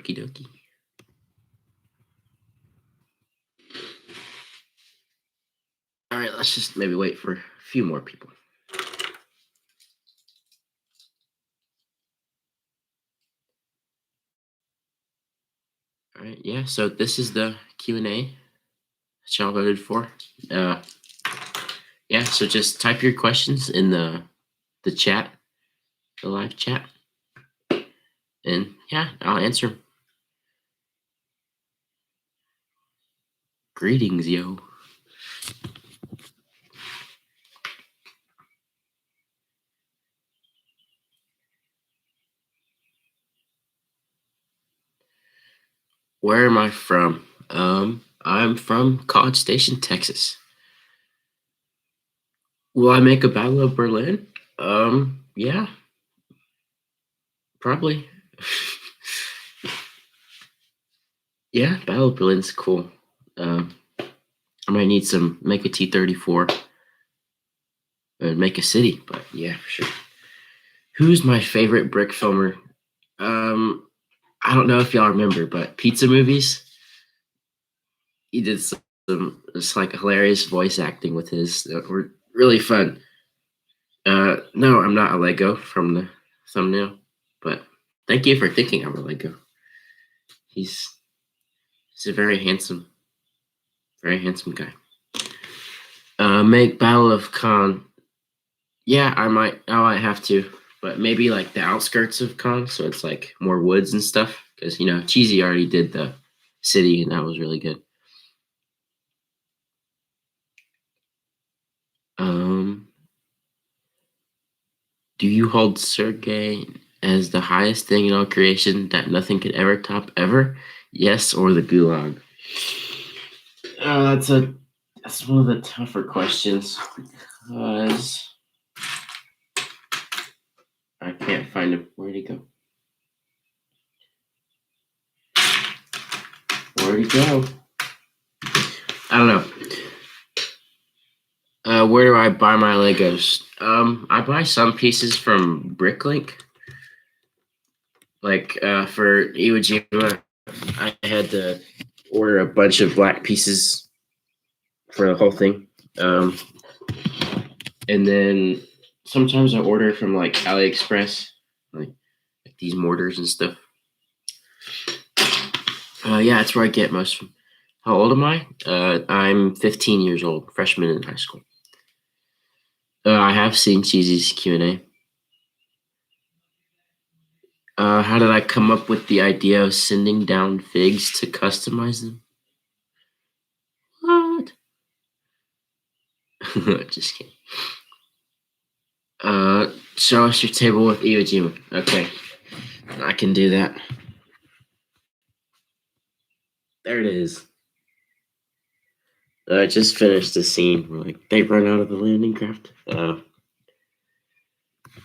Okie dokie. All right, let's just maybe wait for a few more people. All right, yeah, so this is the Q&A that y'all voted for. Yeah, so just type your questions in the chat, the live chat. And yeah, I'll answer them. Greetings, yo. Where am I from? I'm from College Station, Texas. Will I make a Battle of Berlin? Yeah, probably. Yeah, Battle of Berlin's cool. I might need make a T-34 and make a city, but yeah, for sure. Who's my favorite brick filmer? I don't know if y'all remember, but Pizza Movies. He did some it's like hilarious voice acting with his were really fun. No, I'm not a Lego from the thumbnail, but thank you for thinking I'm a Lego. He's a very handsome guy. Make Battle of Khan. Yeah, I might have to, but maybe like the outskirts of Khan, so it's like more woods and stuff. Because Cheesy already did the city, and that was really good. Do you hold Sergey as the highest thing in all creation that nothing could ever top ever? Yes, or the Gulag? That's one of the tougher questions because I can't find him. Where'd he go? Where'd he go? I don't know. Where do I buy my Legos? I buy some pieces from Bricklink. Like for Iwo Jima, I had to order a bunch of black pieces for the whole thing. And then sometimes I order from like AliExpress, like these mortars and stuff. Yeah, that's where I get most of them. How old am I? I'm 15 years old, freshman in high school. I have seen Cheesy's Q&A. How did I come up with the idea of sending down figs to customize them? What? Just kidding. Show us your table with Iwo Jima. Okay, I can do that. There it is. I just finished the scene where they run out of the landing craft.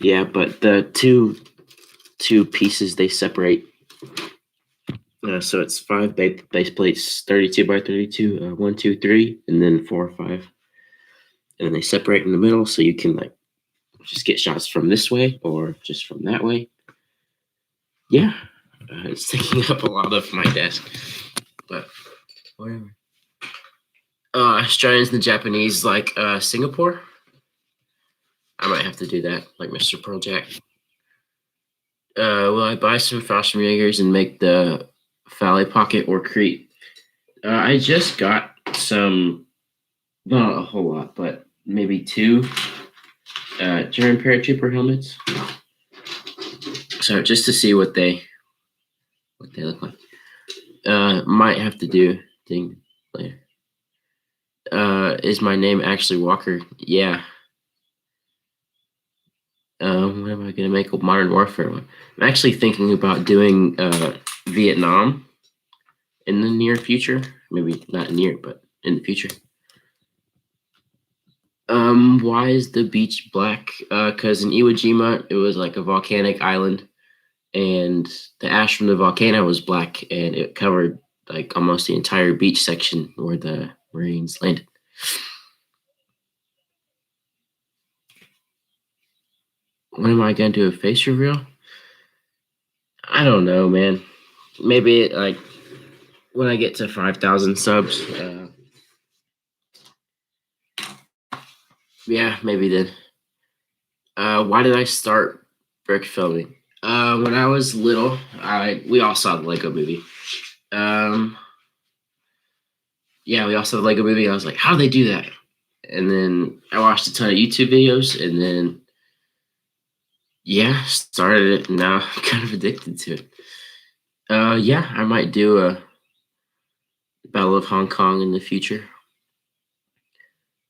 Yeah, but the two pieces they separate. So it's 5 base plates, 32 by 32, 1, 2, 3, and then 4 or 5. And then they separate in the middle, so you can just get shots from this way or just from that way. Yeah, it's taking up a lot of my desk, but whatever. Australians and the Japanese like Singapore. I might have to do that, like Mr. Pearl Jack. Will I buy some Fallschirmjägers and make the Valley Pocket or Crete? I just got some, not a whole lot, but maybe 2 German paratrooper helmets. So just to see what they look like. Might have to do thing later. Is my name actually Walker? Yeah. What am I gonna make a Modern Warfare one? I'm actually thinking about doing Vietnam in the near future. Maybe not near, but in the future. Why is the beach black? Because in Iwo Jima, it was like a volcanic island, and the ash from the volcano was black, and it covered like almost the entire beach section where the Marines landed. When am I gonna do a face reveal? I don't know, man. maybe like when I get to 5,000 subs. Yeah, maybe then. Why did I start brick filming? When I was little, we all saw the Lego Movie. Yeah, we all saw the Lego Movie. I was like, how do they do that? And then I watched a ton of YouTube videos, and then yeah, started it. And now I'm kind of addicted to it. Yeah, I might do a Battle of Hong Kong in the future.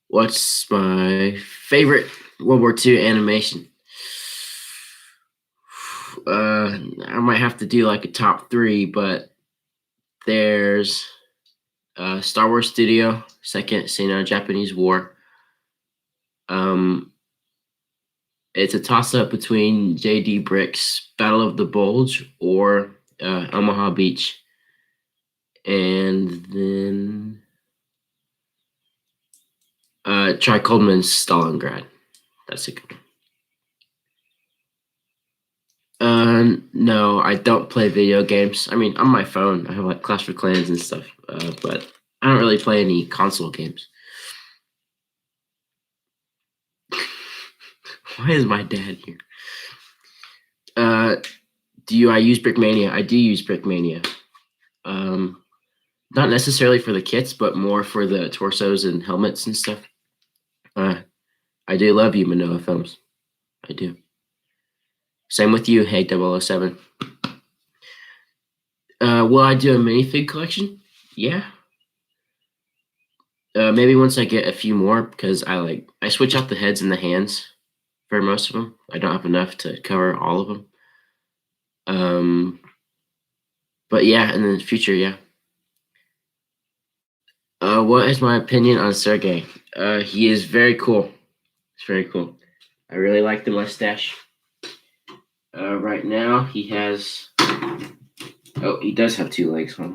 What's my favorite World War II animation? I might have to do like a top 3, but there's Star Wars Studio, Second Sino-Japanese War. It's a toss-up between J.D. Brick's Battle of the Bulge or Omaha Beach. And then try Coleman's Stalingrad. That's a good one. No, I don't play video games. I mean, on my phone, I have like Clash of Clans and stuff, but I don't really play any console games. Why is my dad here? I use Brickmania? I do use Brickmania. Not necessarily for the kits, but more for the torsos and helmets and stuff. I do love you, Manoa Films. I do. Same with you, hey 007. Will I do a minifig collection? Yeah. Maybe once I get a few more, because I switch out the heads and the hands for most of them. I don't have enough to cover all of them. But yeah, in the future, yeah. What is my opinion on Sergey? He is very cool. It's very cool. I really like the mustache. Right now, he has. Oh, he does have 2 legs. Huh?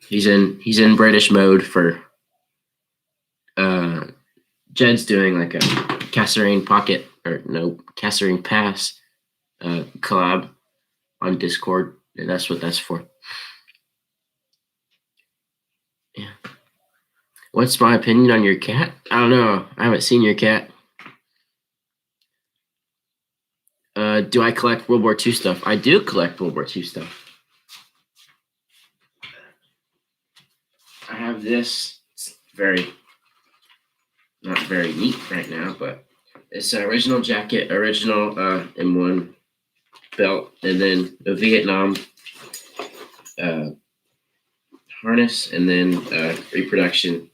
He's in British mode for. Jed's doing like a Kasserine Pocket Kasserine Pass collab on Discord, and that's what that's for. Yeah. What's my opinion on your cat? I don't know. I haven't seen your cat. Do I collect World War II stuff? I do collect World War II stuff. I have this. It's not very neat right now, but it's an original jacket, original M1 belt, and then a Vietnam harness, and then reproduction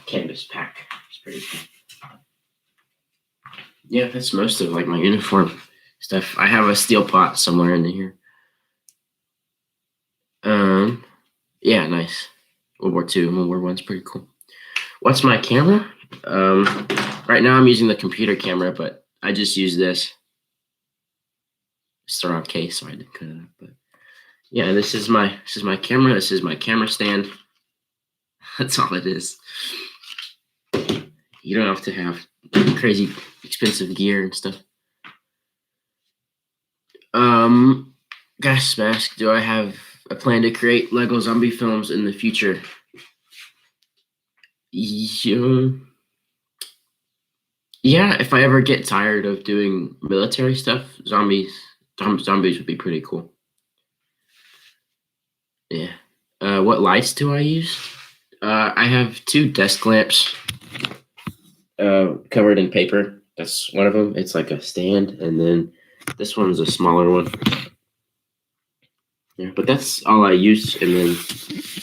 canvas pack. It's pretty cool. Yeah, that's most of like my uniform stuff. I have a steel pot somewhere in here. Yeah, nice. World War II and World War I's pretty cool. What's my camera? Right now I'm using the computer camera, but I just use this. It's the wrong case, so I didn't cut it up. But yeah, this is my camera. This is my camera stand. That's all it is. You don't have to have crazy expensive gear and stuff. Gas mask. Do I have a plan to create Lego zombie films in the future? Yeah, if I ever get tired of doing military stuff, zombies would be pretty cool. Yeah. What lights do I use? I have 2 desk lamps covered in paper. That's one of them. It's like a stand, and then this one's a smaller one. Yeah, but that's all I use, and then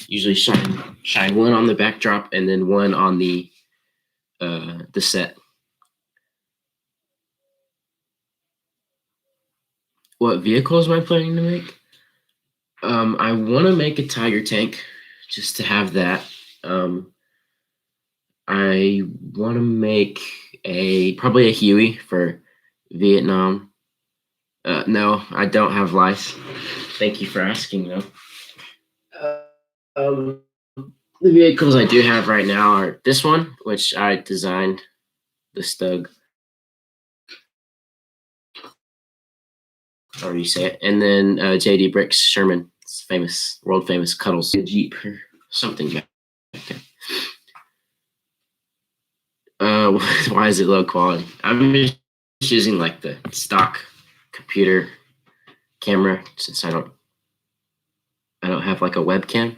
usually shine one on the backdrop and then one on the set. What vehicles am I planning to make? I want to make a Tiger tank just to have that. I want to make probably a Huey for Vietnam. No, I don't have lice. Thank you for asking, though. The vehicles I do have right now are this one, which I designed, the Stug. however you say it. And then J.D. Bricks Sherman, famous, world famous Cuddles Jeep or something back there. Why is it low quality? I'm just using like the stock computer camera since I don't have like a webcam.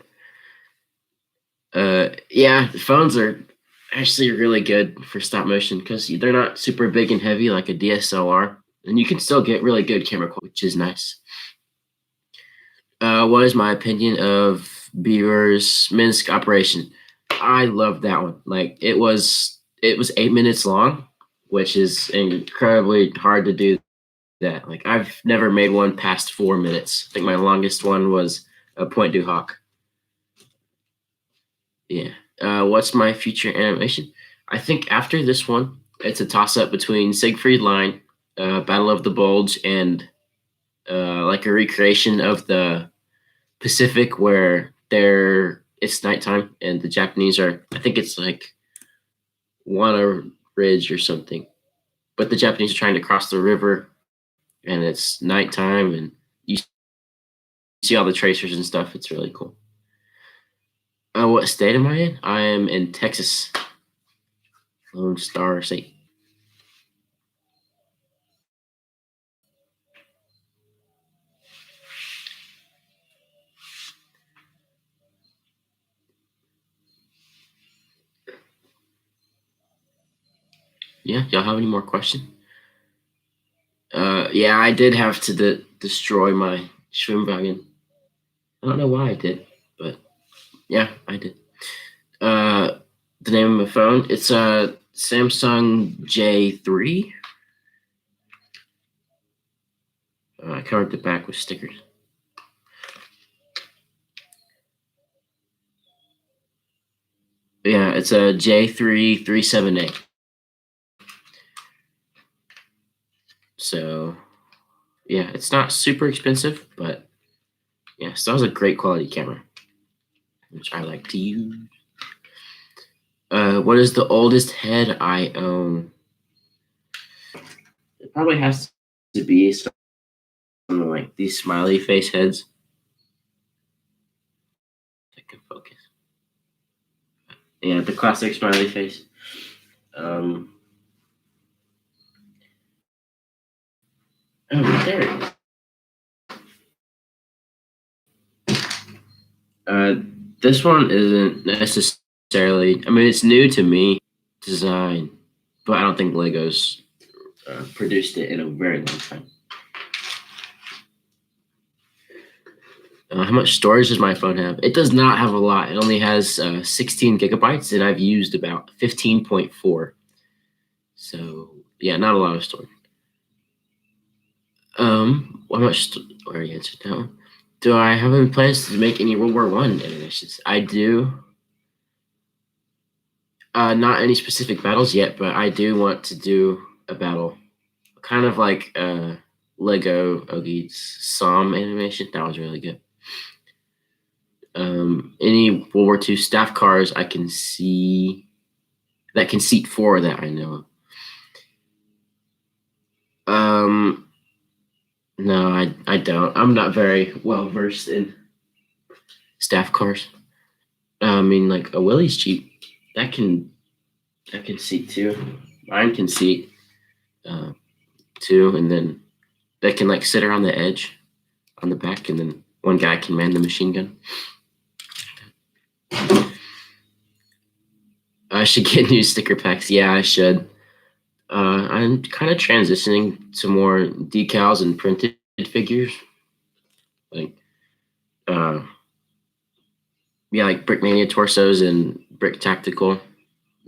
Yeah, the phones are actually really good for stop motion because they're not super big and heavy like a DSLR, and you can still get really good camera quality, which is nice. What is my opinion of Beaver's Minsk operation? I love that one. Like it was 8 minutes long, which is incredibly hard to do that. Like I've never made one past 4 minutes. I think my longest one was a Point du Hoc. Yeah. What's my future animation? I think after this one, it's a toss up between Siegfried Line, Battle of the Bulge, and like a recreation of the Pacific where it's nighttime and the Japanese are, I think it's like Wana Ridge or something, but the Japanese are trying to cross the river and it's nighttime and you see all the tracers and stuff. It's really cool. What state am I in? I am in Texas. Lone Star State. Yeah, y'all have any more questions? Yeah, I did have to destroy my Schwimmwagen. I don't know why I did, but yeah, I did. The name of my phone, it's a Samsung J3. I covered the back with stickers. Yeah, it's a J3 37A. So, yeah, it's not super expensive, but yeah, so that was a great quality camera, which I like to use. What is the oldest head I own? It probably has to be something like these smiley face heads. I can focus. Yeah, the classic smiley face. Um, oh, there it is. This one isn't necessarily. I mean, it's new to me, design, but I don't think Legos produced it in a very long time. How much storage does my phone have? It does not have a lot. It only has 16 gigabytes, and I've used about 15.4. So yeah, not a lot of storage. How much? Already answered that one. Do I have any plans to make any World War One animations? I do. Not any specific battles yet, but I do want to do a battle, kind of like Lego Ogie's Psalm animation. That was really good. Any World War II staff cars I can see that can seat four that I know of. No, I don't. I'm not very well versed in staff cars. I mean, like a Willys Jeep that can seat two. Mine can seat two, and then they can like sit around the edge on the back, and then one guy can man the machine gun. I should get new sticker packs. Yeah, I should. I'm kind of transitioning to more decals and printed figures, like yeah, like Brick Mania torsos and Brick Tactical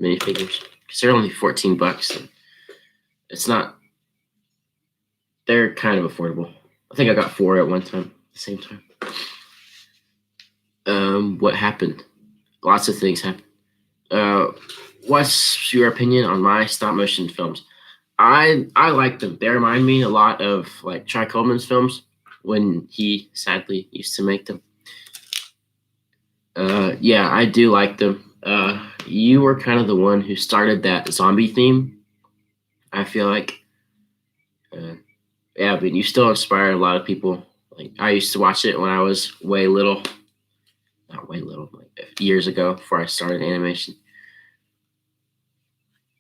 minifigures. Because they're only $14. And it's not. They're kind of affordable. I think I got 4 at one time, at the same time. What happened? Lots of things happened. What's your opinion on my stop motion films? I like them. They remind me a lot of like Tri Coleman's films when he sadly used to make them. Yeah, I do like them. You were kind of the one who started that zombie theme. I feel like yeah, but you still inspire a lot of people. Like I used to watch it when I was way little, not way little, like years ago before I started animation.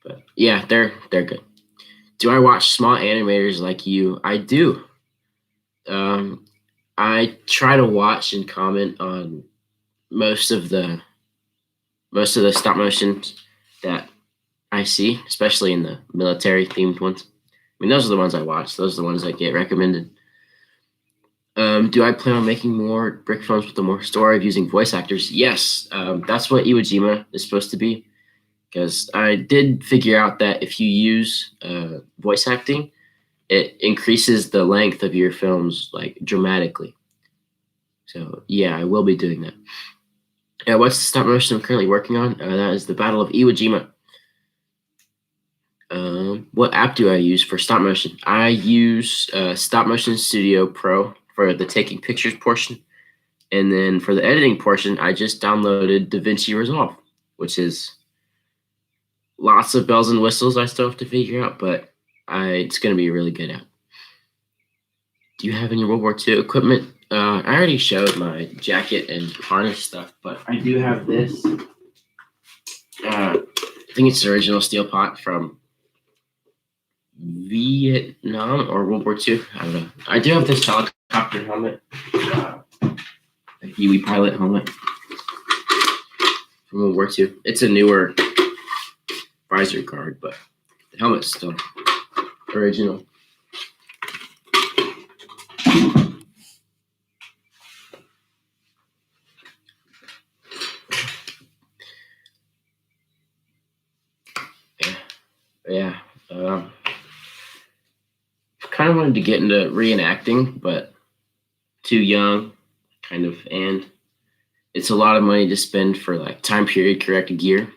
But yeah, they're good. Do I watch small animators like you? I do. Um, I try to watch and comment on most of the most of the stop motions that I see, especially in the military themed ones. I mean, those are the ones I watch. Those are the ones that get recommended. Do I plan on making more brick films with a more story of using voice actors? Yes, that's what Iwo Jima is supposed to be. Because I did figure out that if you use voice acting, it increases the length of your films like dramatically. So yeah, I will be doing that. What's the stop motion I'm currently working on? That is the Battle of Iwo Jima. What app do I use for stop motion? I use Stop Motion Studio Pro for the taking pictures portion. And then for the editing portion, I just downloaded DaVinci Resolve, which is lots of bells and whistles I still have to figure out, but it's going to be a really good app. Do you have any World War II equipment? I already showed my jacket and harness stuff, but I do have this. I think it's the original steel pot from Vietnam or World War II. I don't know. I do have this helicopter helmet, a Huey pilot helmet from World War II. It's a newer visor guard, but the helmet's still original. Yeah. Kind of wanted to get into reenacting, but too young, kind of, and it's a lot of money to spend for like time period correct gear.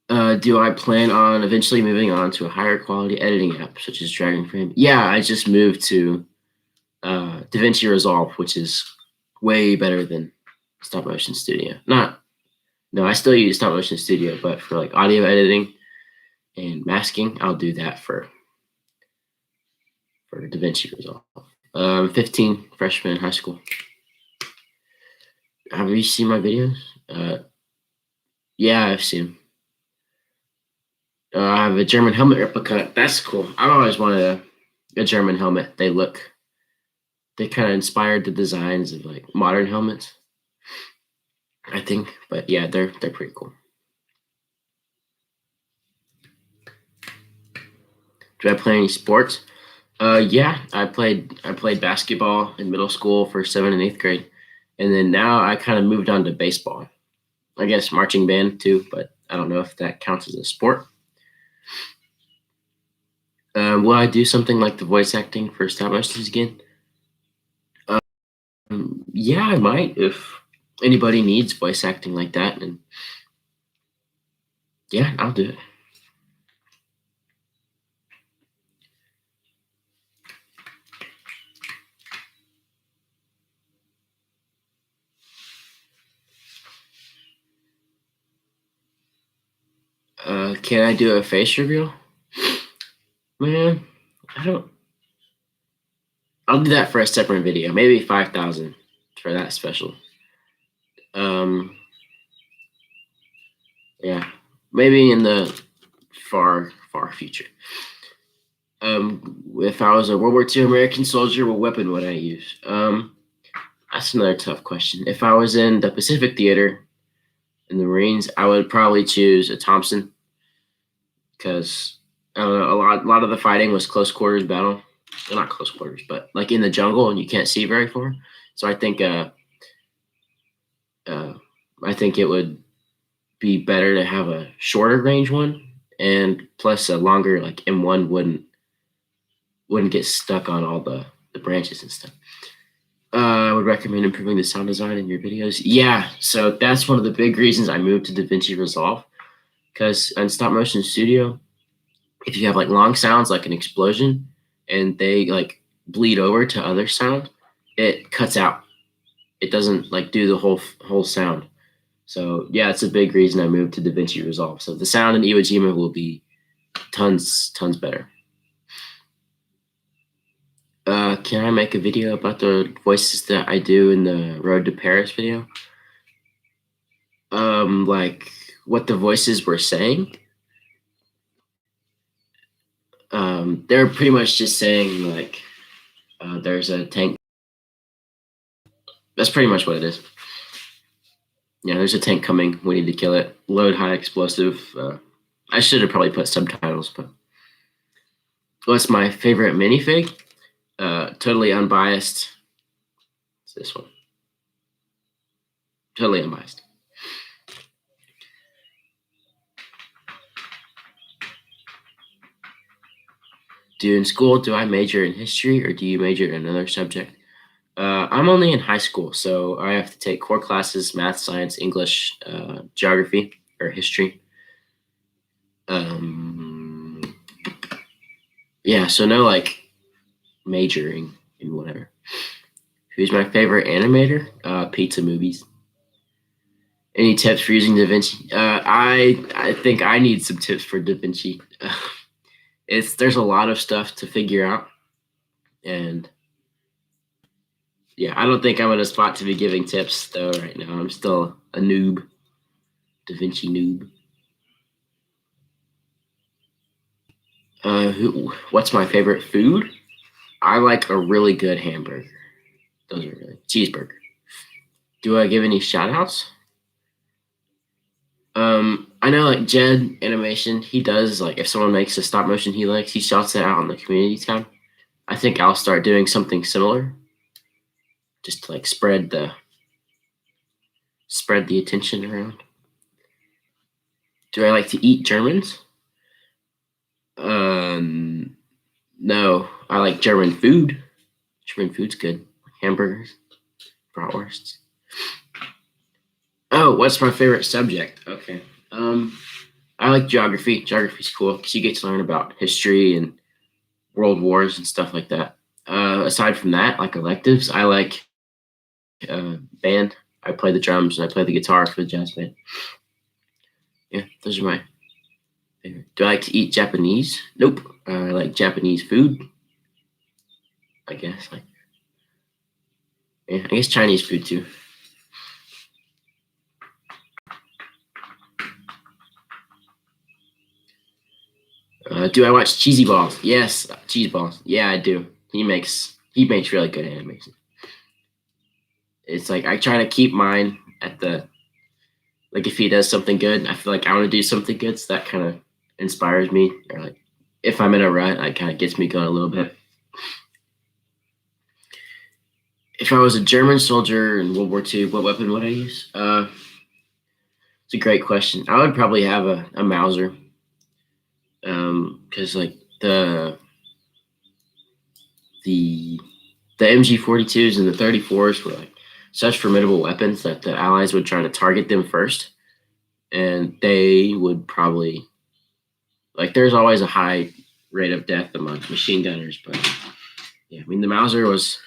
Do I plan on eventually moving on to a higher quality editing app such as Dragon Frame? Yeah, I just moved to DaVinci Resolve, which is way better than Stop Motion Studio. No, I still use Stop Motion Studio, but for like audio editing and masking, I'll do that for DaVinci Resolve. 15, freshman in high school. Have you seen my videos? Yeah, I've seen them. I have a German helmet replica. That's cool. I've always wanted a German helmet. They kind of inspired the designs of like modern helmets, I think. But yeah, they're pretty cool. Do I play any sports? Yeah, I played basketball in middle school for 7th and 8th grade, and then now I kind of moved on to baseball. I guess marching band too, but I don't know if that counts as a sport. Will I do something like the voice acting for stop motions again? Yeah, I might if anybody needs voice acting like that, and yeah, I'll do it. Can I do a face reveal? Man, I don't. I'll do that for a separate video. Maybe 5,000 for that special. Yeah, maybe in the far future. If I was a World War II American soldier, what weapon would I use? That's another tough question. If I was in the Pacific Theater in the Marines, I would probably choose a Thompson because I don't know, a lot of the fighting was close quarters battle. Well, not close quarters, but like in the jungle and you can't see very far. So I think it would be better to have a shorter range one, and plus a longer like M1 wouldn't get stuck on all the branches and stuff. I would recommend improving the sound design in your videos. Yeah, so that's one of the big reasons I moved to DaVinci Resolve, because in Stop Motion Studio, if you have like long sounds like an explosion and they like bleed over to other sound, it cuts out. It doesn't like do the whole sound. So yeah, it's a big reason I moved to DaVinci Resolve. So the sound in Iwo Jima will be tons better. Can I make a video about the voices that I do in the Road to Paris video? Like what the voices were saying. They're pretty much just saying like, there's a tank. That's pretty much what it is. Yeah, there's a tank coming. We need to kill it. Load high explosive. I should have probably put subtitles, but what's my favorite minifig? Totally unbiased. It's this one. Totally unbiased. In school, do I major in history or do you major in another subject? I'm only in high school, so I have to take core classes: math, science, English, geography, or history. Yeah, so no like majoring in whatever. Who's my favorite animator? Pizza Movies. Any tips for using DaVinci? I think I need some tips for DaVinci. There's a lot of stuff to figure out, and yeah, I don't think I'm in a spot to be giving tips though right now. I'm still a noob, DaVinci noob. What's my favorite food? I like a really good hamburger. Those are really cheeseburger. Do I give any shout outs? I know like Jed Animation, he does like if someone makes a stop motion he likes, he shouts it out on the community tab. I think I'll start doing something similar, just to like spread the attention around. Do I like to eat Germans? No, I like German food. German food's good. Hamburgers, bratwursts. Oh, what's my favorite subject? Okay. I like geography. Geography's cool because you get to learn about history and world wars and stuff like that. Aside from that, like electives, I like band. I play the drums and I play the guitar for the jazz band. Yeah, those are my favorite. Do I like to eat Japanese? Nope. I like Japanese food. I guess I guess Chinese food too. Do I watch Cheesy Balls? Yes, Cheese Balls. Yeah, I do. He makes really good animation. It's like I try to keep mine at the like if he does something good, I feel like I want to do something good, so that kind of inspires me. Or like if I'm in a rut, it kind of gets me going a little bit. If I was a German soldier in World War II, what weapon would I use? It's a great question. I would probably have a Mauser, because like the MG42s and the 34s were like such formidable weapons that the Allies would try to target them first, and they would probably like. There's always a high rate of death among machine gunners, but yeah, I mean the Mauser was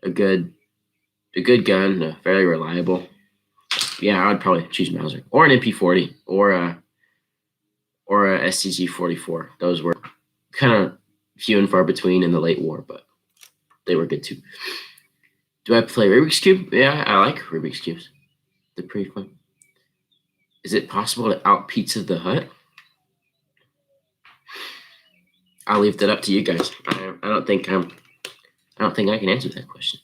a good gun, fairly reliable. Yeah, I would probably choose Mauser or an MP40 or a SCG 44. Those were kind of few and far between in the late war, but they were good too. Do I play Rubik's Cube? Yeah, I like Rubik's Cubes. They're pretty fun. Is it possible to out Pizza the Hut? I'll leave that up to you guys. I don't think I can answer that question.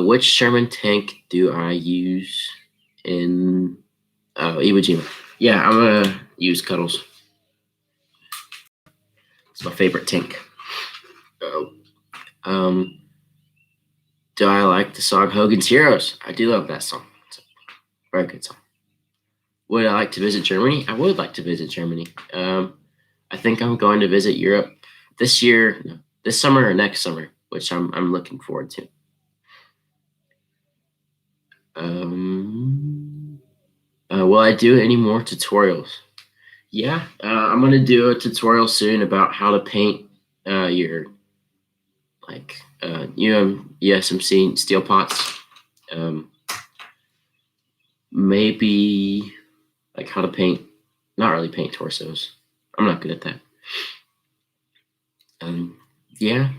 Which Sherman tank do I use in Iwo Jima? Yeah, I'm gonna use Cuddles. It's my favorite tank. Um, do I like the song Hogan's Heroes? I do love that song. It's a very good song. Would I like to visit Germany? I would like to visit Germany. I think I'm going to visit Europe this year, no, this summer or next summer, which I'm looking forward to. Will I do any more tutorials? Yeah, I'm gonna do a tutorial soon about how to paint your like USMC steel pots. Maybe like how to paint, not really paint torsos. I'm not good at that. Yeah,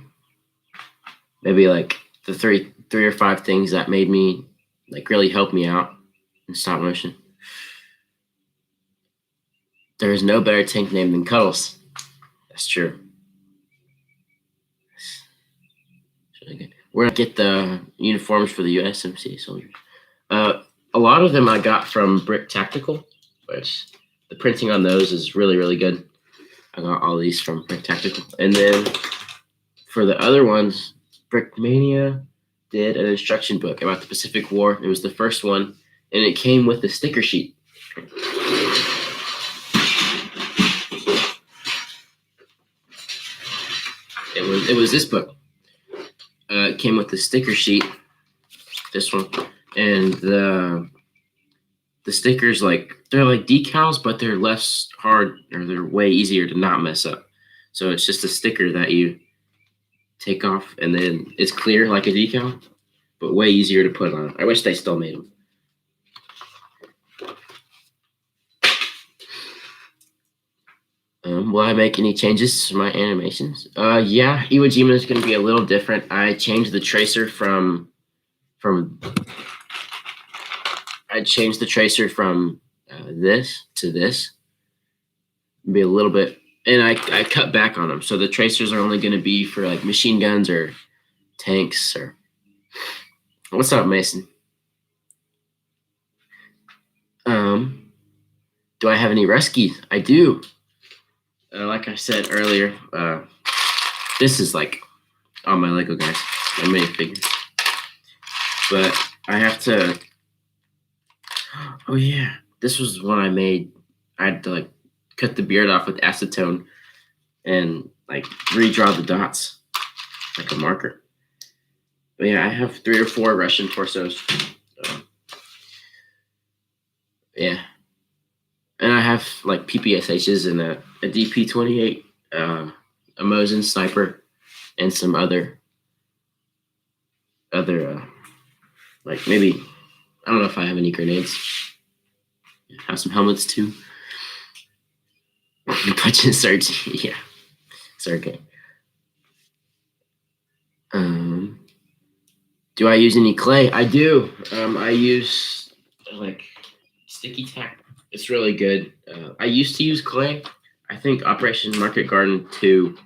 maybe like the three or five things that made me like really help me out in stop motion. There is no better tank name than Cuddles. That's true. It's really good. We're gonna get the uniforms for the USMC soldiers. A lot of them I got from Brick Tactical, which the printing on those is really, really good. I got all these from Brick Tactical. And then for the other ones, Brickmania did an instruction book about the Pacific War. It was the first one, and it came with a sticker sheet. It was this book. It came with the sticker sheet, this one, and the stickers, like they're like decals, but they're less hard, or they're way easier to not mess up. So it's just a sticker that you take off, and then it's clear like a decal, but way easier to put on. I wish they still made them. Will I make any changes to my animations? Yeah, Iwo Jima is going to be a little different. I changed the tracer from this to this. Be a little bit, and I cut back on them. So the tracers are only going to be for like machine guns or tanks. Or what's up, Mason? Do I have any rescues? I do. Like I said earlier, this is like all my Lego guys, my minifigures. But I have to. Oh yeah, this was one I made. I had to like cut the beard off with acetone and like redraw the dots like a marker. But yeah, I have 3 or 4 Russian torsos. Yeah. And I have like PPSHs and a DP-28, a Mosin sniper, and some other like maybe, I don't know if I have any grenades. I have some helmets too. Punching Serge, yeah, Sergey. Do I use any clay? I do. I use like sticky tack. It's really good. I used to use clay. I think Operation Market Garden 2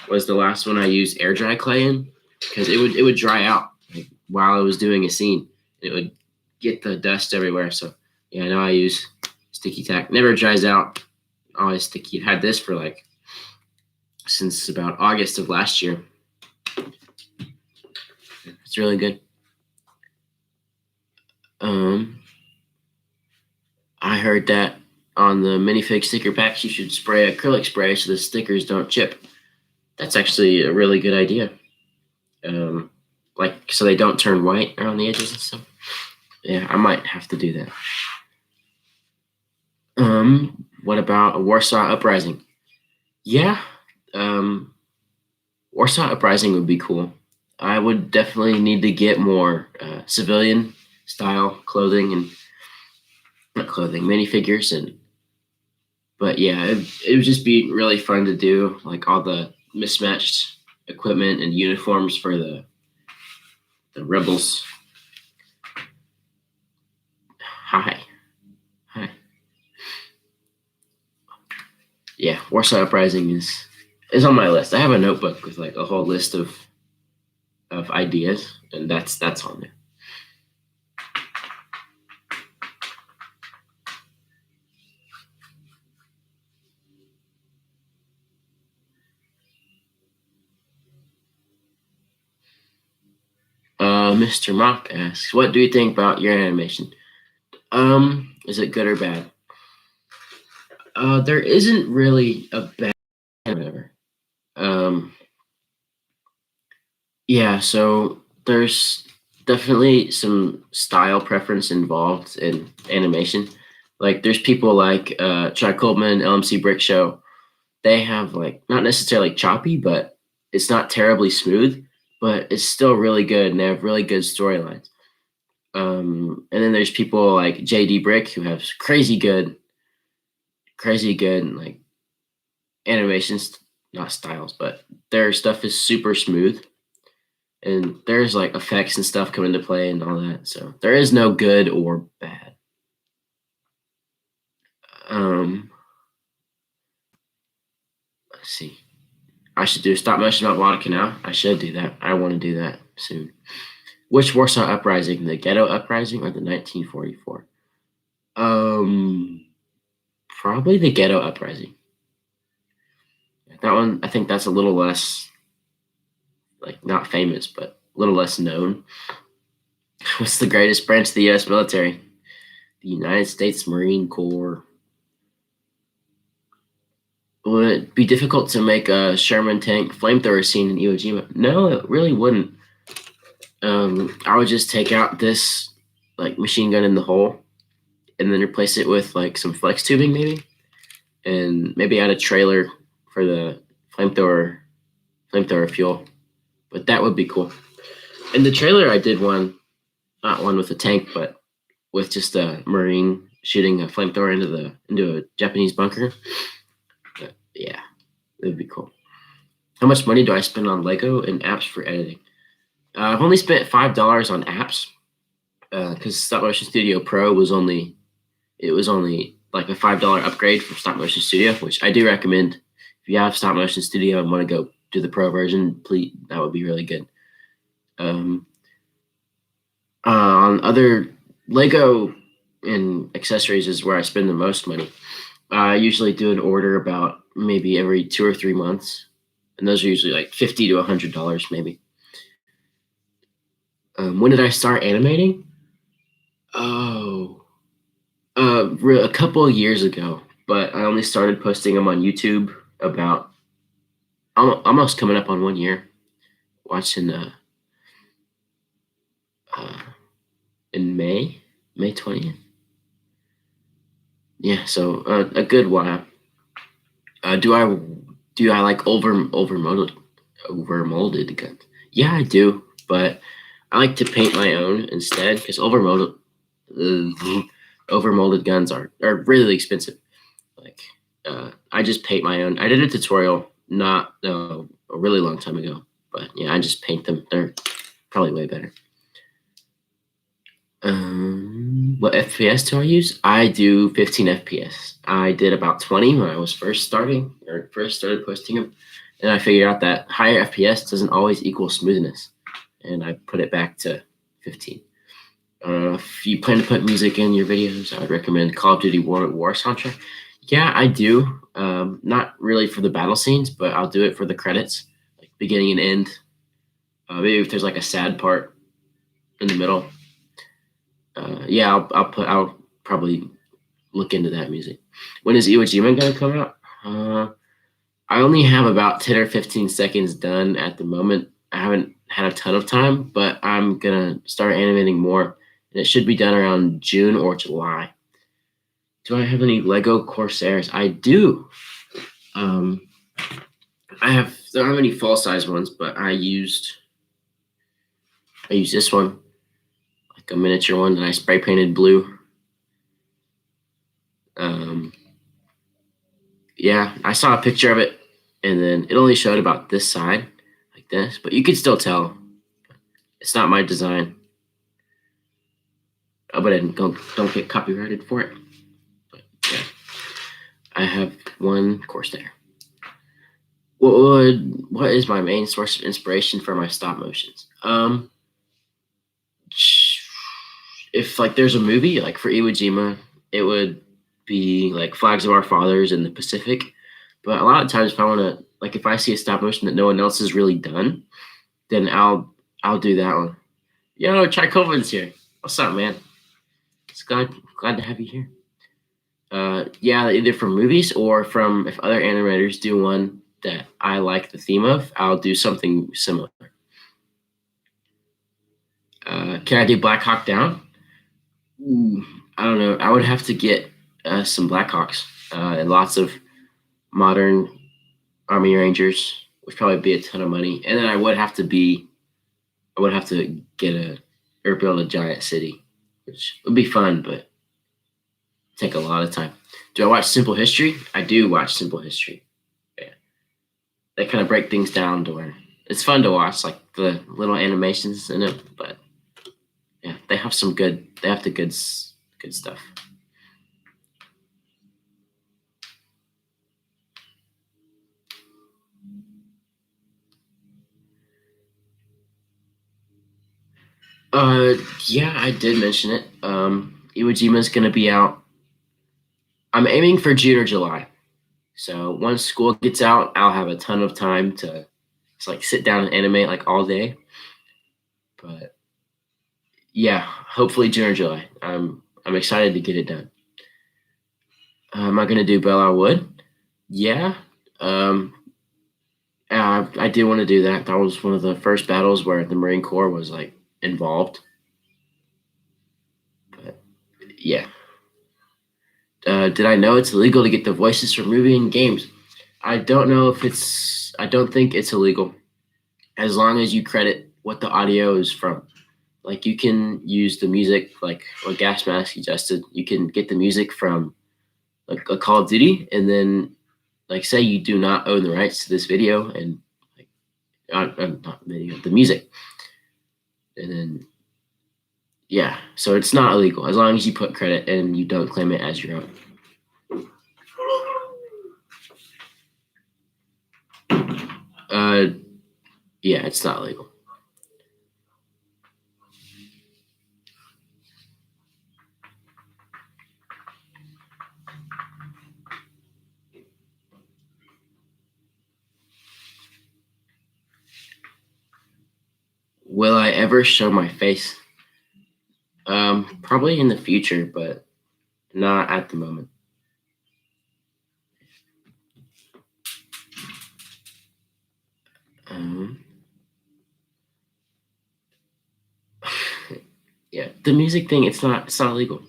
was the last one I used air dry clay in, because it would dry out like, while I was doing a scene. It would get the dust everywhere. So yeah, now I use sticky tack. Never dries out. Always sticky. I've had this for like since about August of last year. It's really good. I heard that on the minifig sticker packs, you should spray acrylic spray so the stickers don't chip. That's actually a really good idea. Like so they don't turn white around the edges and stuff. Yeah, I might have to do that. What about a Warsaw uprising? Yeah, Warsaw uprising would be cool. I would definitely need to get more civilian style clothing and not clothing, minifigures, but yeah, it would just be really fun to do, like all the mismatched equipment and uniforms for the rebels. Hi. Yeah, Warsaw Uprising is on my list. I have a notebook with like a whole list of ideas, and that's on there. Mr. Mock asks, "What do you think about your animation? Is it good or bad?" There isn't really a bad whatever. Yeah, so there's definitely some style preference involved in animation. Like there's people like Chad Coleman, LMC Brick Show. They have like not necessarily choppy, but it's not terribly smooth, but it's still really good, and they have really good storylines. And then there's people like JD Brick who have crazy good like animations, not styles, but their stuff is super smooth. and there's like effects and stuff come into play and all that. So there is no good or bad. Let's see. I should do a stop motion about Guadalcanal. I should do that. I want to do that soon. Which Warsaw uprising, the Ghetto uprising or the 1944? Probably the Ghetto uprising. That one, I think that's a little less, like, not famous, but a little less known. What's the greatest branch of the U.S. military? The United States Marine Corps. Would it be difficult to make a Sherman tank flamethrower scene in Iwo Jima? No, it really wouldn't. I would just take out this like machine gun in the hole and then replace it with like some flex tubing maybe, and maybe add a trailer for the flamethrower fuel. But that would be cool. In the trailer, I did one, not one with a tank, but with just a Marine shooting a flamethrower into a Japanese bunker. But yeah, it would be cool. How much money do I spend on Lego and apps for editing? I've only spent $5 on apps because Stop Motion Studio Pro was only like a $5 upgrade from Stop Motion Studio, which I do recommend. If you have Stop Motion Studio and want to go to the Pro version, please, that would be really good. On other Lego and accessories is where I spend the most money. I usually do an order about maybe every 2 or 3 months, and those are usually like $50 to $100 maybe. When did I start animating? Oh, a couple of years ago, but I only started posting them on YouTube about almost coming up on 1 year. Watching in May 20th. Yeah, so a good while. Do I like over molded guns? Yeah, I do, but I like to paint my own instead because over molded guns are really expensive. Like I just paint my own. I did a tutorial not a really long time ago, but yeah, I just paint them. They're probably way better. What FPS do I use? I do 15 FPS. I did about 20 when I was first started posting them, and I figured out that higher FPS doesn't always equal smoothness, and I put it back to 15. If you plan to put music in your videos, I would recommend Call of Duty World at War soundtrack. Yeah, I do. Not really for the battle scenes, but I'll do it for the credits, like beginning and end. Maybe if there's like a sad part in the middle. Yeah, I'll probably look into that music. When is Iwo Jima gonna come out? I only have about 10 or 15 seconds done at the moment. I haven't had a ton of time, but I'm gonna start animating more, and it should be done around June or July. Do I have any Lego Corsairs? I do. I don't have any full size ones, but I used this one, like a miniature one that I spray painted blue. Yeah, I saw a picture of it, and then it only showed about this side, like this, but you could still tell it's not my design. But I don't get copyrighted for it. But yeah, I have one Corsair. What is my main source of inspiration for my stop motions? If like there's a movie like for Iwo Jima, it would be like Flags of Our Fathers in the Pacific. But a lot of times, if I want to, like, if I see a stop motion that no one else has really done, then I'll do that one. Yo, Tchaikovsky's here. What's up, man? It's glad to have you here. Yeah, either from movies or from if other animators do one that I like the theme of, I'll do something similar. Can I do Black Hawk Down? Ooh, I don't know. I would have to get some Blackhawks and lots of modern Army Rangers, which probably be a ton of money. And then I would have to get or build a giant city, which would be fun, but take a lot of time. Do I watch Simple History? I do watch Simple History. Yeah. They kind of break things down to where it's fun to watch, like the little animations in it. But yeah, they have some good. They have the good stuff. Uh, yeah, I did mention it. Iwo Jima's gonna be out. I'm aiming for June or July. So once school gets out, I'll have a ton of time to just like sit down and animate like all day. But yeah, hopefully June or July. I'm excited to get it done. Am I gonna do Bella Wood? Yeah. Um, I did want to do that. That was one of the first battles where the Marine Corps was like involved. But yeah. Did I know it's illegal to get the voices from movie and games? I don't know if it's. I don't think it's illegal, as long as you credit what the audio is from. Like you can use the music, like what Gas Mask suggested. You can get the music from like a Call of Duty, and then like say you do not own the rights to this video and like not video, the music, and then yeah, so it's not illegal as long as you put credit and you don't claim it as your own. Uh, yeah, it's not legal. Will I ever show my face? Probably in the future, but not at the moment. Um, yeah, the music thing, it's not illegal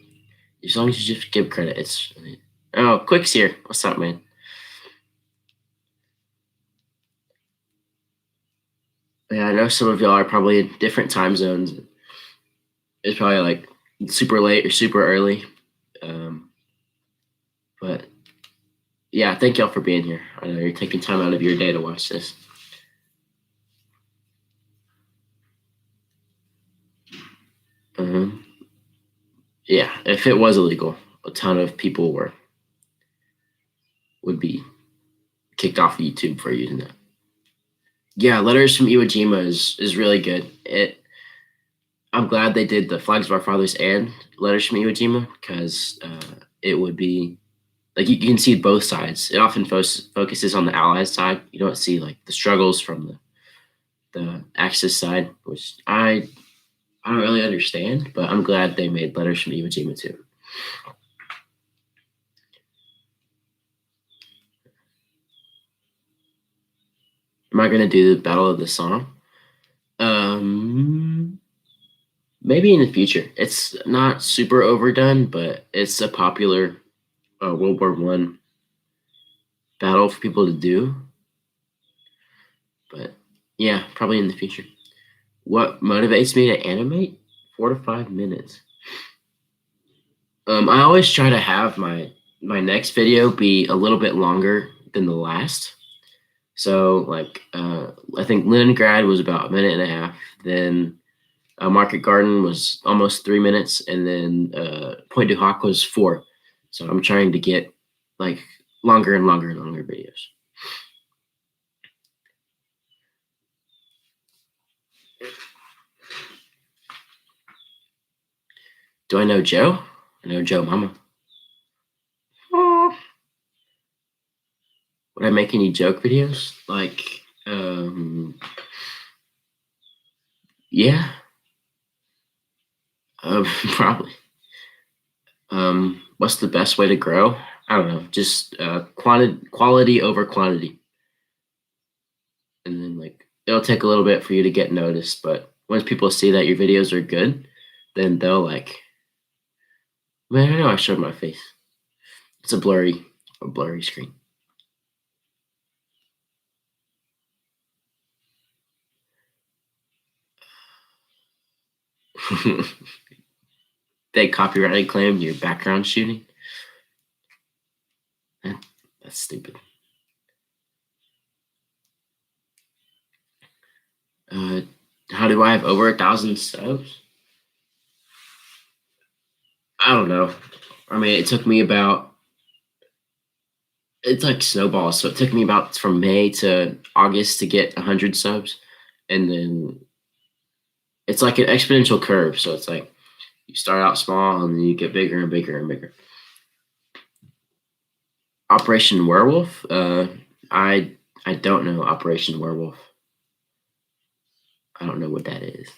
as long as you just give credit. It's oh, Quick's here. What's up, man? Yeah, I know some of y'all are probably in different time zones. It's probably like super late or super early. Um, but yeah, thank y'all for being here. I know you're taking time out of your day to watch this. Um, yeah, if it was illegal, a ton of people would be kicked off of YouTube for using that. Yeah, Letters from Iwo Jima is really good. I'm glad they did the Flags of Our Fathers and Letters from Iwo Jima because it would be like you can see both sides. It often focuses on the Allies side. You don't see like the struggles from the Axis side, which I don't really understand. But I'm glad they made Letters from Iwo Jima too. Am I gonna do the Battle of the Somme? Um, Maybe in the future. It's not super overdone, but it's a popular World War I battle for people to do. But yeah, probably in the future. What motivates me to animate? 4 to 5 minutes. I always try to have my next video be a little bit longer than the last. So like I think Leningrad was about a minute and a half. Then Market Garden was almost 3 minutes, and then Point du Hoc was 4. So I'm trying to get like longer and longer and longer videos. Do I know Joe? I know Joe Mama. Would I make any joke videos? Like, yeah, probably. What's the best way to grow? I don't know. Just quality over quantity, and then like it'll take a little bit for you to get noticed. But once people see that your videos are good, then they'll like, man, I know I showed my face. It's a blurry screen. They copyright claim your background shooting. That's stupid. do I have over 1,000 subs? I don't know. I mean, it took me about, it's like snowballs. So it took me about from May to August to get 100 subs. And then it's like an exponential curve. So it's like you start out small and then you get bigger and bigger and bigger. Operation Werewolf? I don't know Operation Werewolf. I don't know what that is.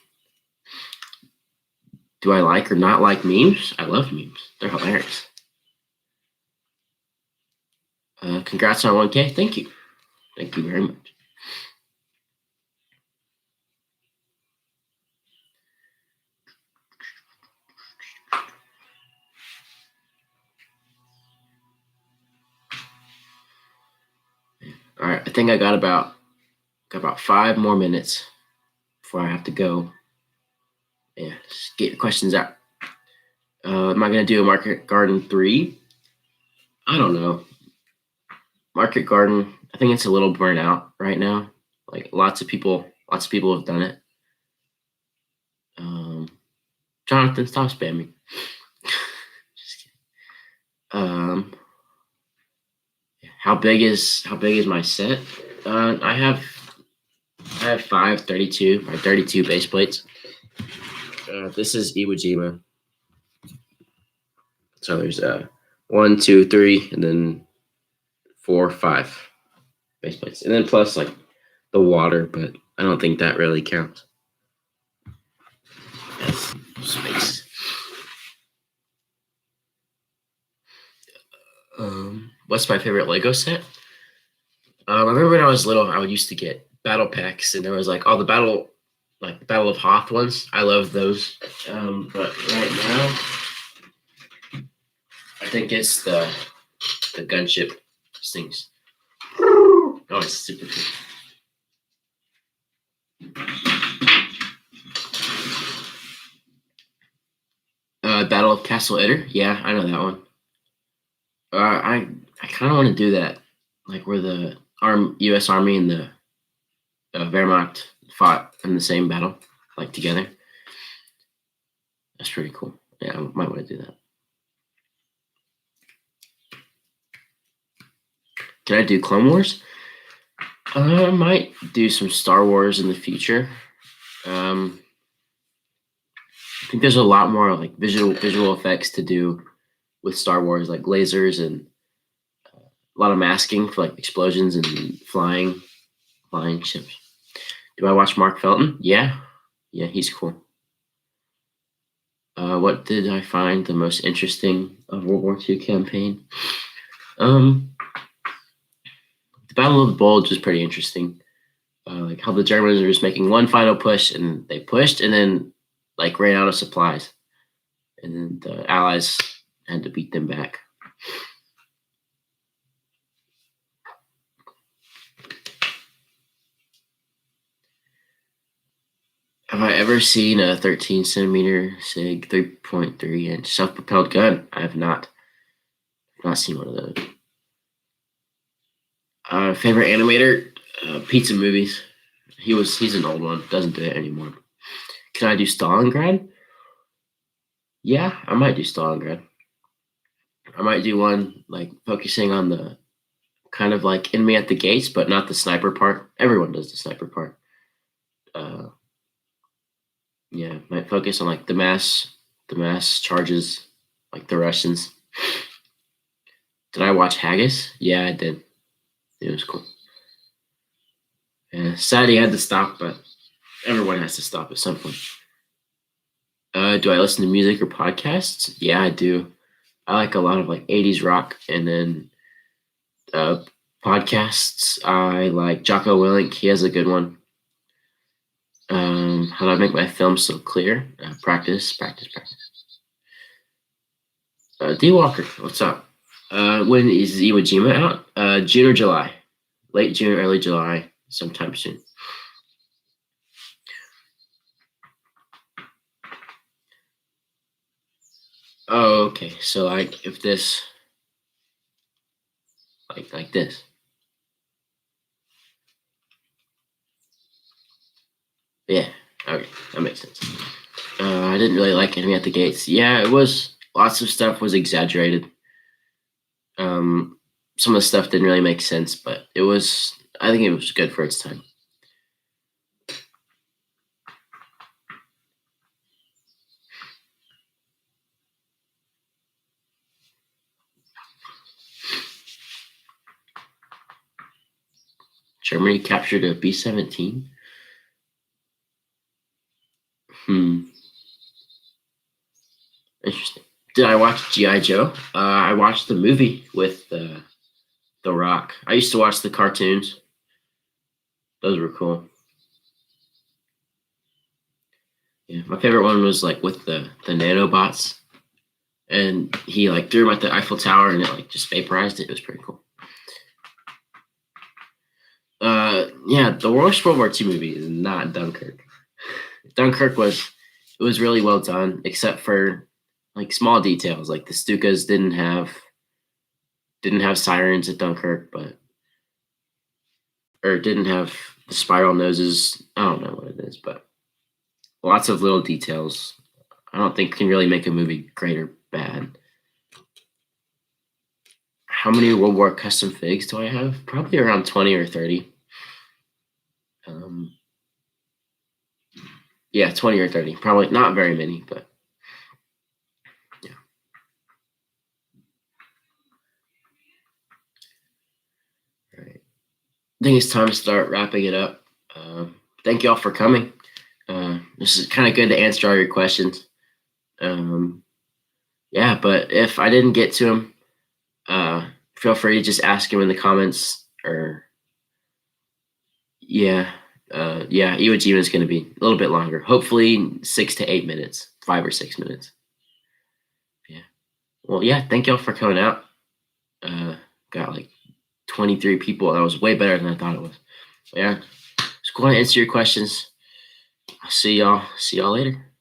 Do I like or not like memes? I love memes. They're hilarious. Congrats on 1K. Thank you. Thank you very much. All right, I think I got about 5 more minutes before I have to go. Yeah, just get your questions out. Am I gonna do a Market Garden 3? I don't know. Market Garden, I think it's a little burnt out right now. Like lots of people have done it. Jonathan, stop spamming. Just kidding. How big is my set? I have 5 32 by 32 base plates. This is Iwo Jima. So there's 1, 2, 3, and then 4, 5 base plates, and then plus like the water, but I don't think that really counts. That's space. What's my favorite Lego set? I remember when I was little, I used to get battle packs, and there was like all the battle of Hoth ones. I love those. But right now, I think it's the gunship things. Oh, it's super cool. Battle of Castle Itter. Yeah, I know that one. I kind of want to do that, like where the U.S. Army and the Wehrmacht fought in the same battle, like together. That's pretty cool. Yeah, I might want to do that. Can I do Clone Wars? I might do some Star Wars in the future. I think there's a lot more like visual effects to do with Star Wars, like lasers and a lot of masking for like explosions and flying ships. Do I watch Mark Felton? Yeah, he's cool. What did I find the most interesting of World War II campaign? The Battle of the Bulge was pretty interesting. Like how the Germans were just making one final push, and they pushed, and then like ran out of supplies, and then the Allies had to beat them back. Have I ever seen a 13 centimeter SIG 3.3 inch self-propelled gun? I have not. Not seen one of those. Favorite animator? Pizza Movies. He's an old one. Doesn't do it anymore. Can I do Stalingrad? Yeah, I might do Stalingrad. I might do one like focusing on the kind of like enemy at the gates, but not the sniper part. Everyone does the sniper part. Yeah, might focus on like the mass charges, like the Russians. Did I watch Haggis? Yeah, I did. It was cool. Yeah, sadly I had to stop, but everyone has to stop at some point. Do I listen to music or podcasts? Yeah, I do. I like a lot of like 80s rock, and then podcasts. I like Jocko Willink. He has a good one. How do I make my film so clear? Practice. D Walker, what's up? When is Iwo Jima out? June or July? Late June, early July, sometime soon. Oh, okay. So like if this, like this. Yeah. Okay, that makes sense. I didn't really like Enemy at the Gates. Yeah, it was lots of stuff was exaggerated. Some of the stuff didn't really make sense, but it was. I think it was good for its time. Germany captured a B-17. Hmm. Interesting. Did I watch G.I. Joe? I watched the movie with The Rock. I used to watch the cartoons. Those were cool. Yeah, my favorite one was like with the nanobots, and he like threw them at the Eiffel Tower, and it like just vaporized it. It was pretty cool. Yeah, the worst World War II movie is not Dunkirk. Dunkirk was really well done, except for like small details, like the Stukas didn't have sirens at Dunkirk, but or didn't have the spiral noses. I don't know what it is, but lots of little details. I don't think can really make a movie great or bad. How many World War custom figs do I have? Probably around 20 or 30. Um, yeah, 20 or 30. Probably not very many, but yeah. All right. I think it's time to start wrapping it up. Thank you all for coming. This is kind of good to answer all your questions. Yeah, but if I didn't get to them, feel free to just ask him in the comments. Or yeah, Iwo Jima is going to be a little bit longer. Hopefully 6 to 8 minutes, 5 or 6 minutes. Yeah. Well, yeah. Thank y'all for coming out. Got like 23 people. That was way better than I thought it was. But yeah, just going to answer your questions. I'll see y'all. See y'all later.